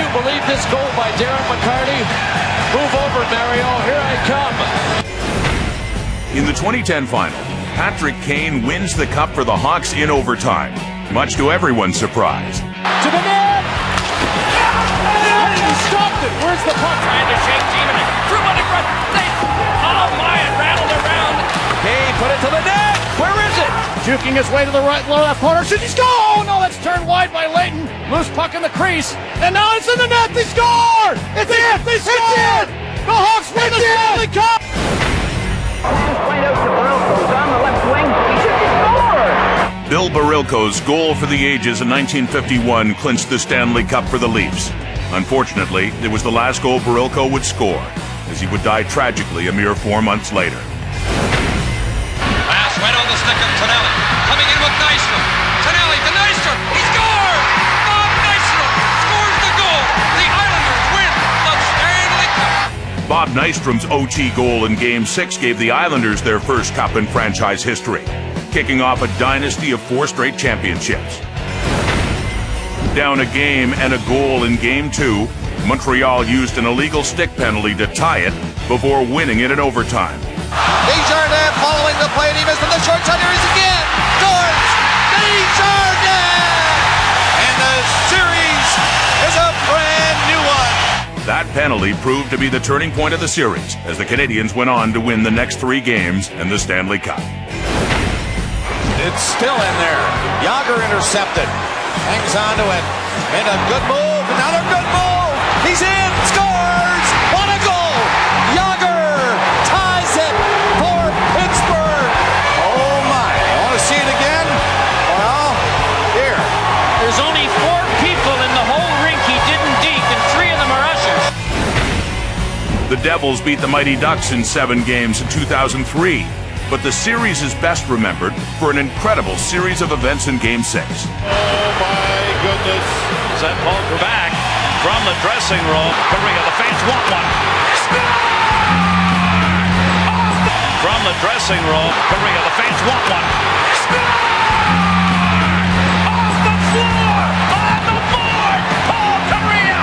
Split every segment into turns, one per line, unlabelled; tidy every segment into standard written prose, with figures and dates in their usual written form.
you believe this goal by Darren McCarty? Move over, Mario. Here I come.
In the 2010 final, Patrick Kane wins the cup for the Hawks in overtime, much to everyone's surprise.
To the net! He stopped it! Where's the puck?
Trying to shake Timonen. Through on the front. Oh my, it rattled around.
Kane put it to the net! Where is it?
Juking his way to the right, low left corner. Should he score? Oh no, that's turned wide by Leighton. Loose puck in the crease. And now it's in the net. They score! It's it! They scored! The Hawks win the Stanley Cup!
Played out to Barilko's on the left wing. He should score!
Bill Barilko's goal for the ages in 1951 clinched the Stanley Cup for the Leafs. Unfortunately, it was the last goal Barilko would score, as he would die tragically a mere 4 months later.
Pass right on the stick of Tonelli. Coming in with Nystrom. Tonelli to Nystrom. He scores! Bob Nystrom scores the goal. The Islanders win the Stanley Cup.
Bob Nystrom's OT goal in Game 6 gave the Islanders their first cup in franchise history, kicking off a dynasty of 4 straight championships. Down a game and a goal in Game 2, Montreal used an illegal stick penalty to tie it before winning it in overtime.
Desjardins following the play, and he missed from the short side. Here he is again. Scores! Desjardins! And the series is a brand new one.
That penalty proved to be the turning point of the series, as the Canadiens went on to win the next 3 games and the Stanley Cup.
It's still in there. Yager intercepted. Hangs on to it. Made a good move. Another good move. He's in. Scores. What a goal. Yager ties it for Pittsburgh. Oh my. Want to see it again? Well, here.
There's only 4 people in the whole rink he didn't deke, and 3 of them are ushers.
The Devils beat the Mighty Ducks in 7 games in 2003, but the series is best remembered for an incredible series of events in Game 6.
Oh my goodness.
Is that ball back from the dressing room? Korea, the fans want one. From the dressing room, Korea, the fans want one.
Off the floor! On the board! Paul Korea!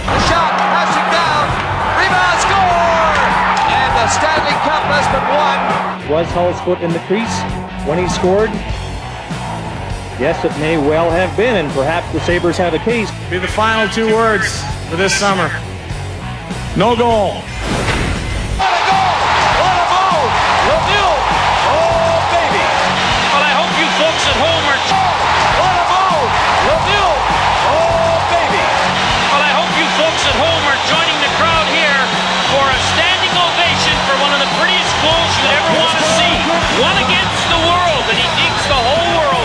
The shot. Passing down. Rebound. Score. And the Stanley Cup has been won.
Was Hull's foot in the crease when he scored? Yes, it may well have been, and perhaps the Sabres have a case.
Be the final 2 words for this summer. No goal.
What a goal. What a move. Lemieux. Oh, baby.
Well, I hope you folks at home are...
What a move. Lemieux. Oh, baby.
Well, I hope you folks at home are joining the crowd here for a standing ovation for one of the prettiest goals you'd ever want to see. One against the world, and he dekes the whole world.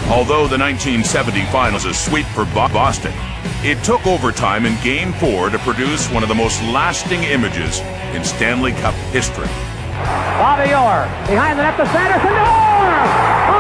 Although the 1970 finals a sweep for Boston, it took overtime in Game 4 to produce one of the most lasting images in Stanley Cup history.
Bobby Orr behind the net to Sanderson. Orr!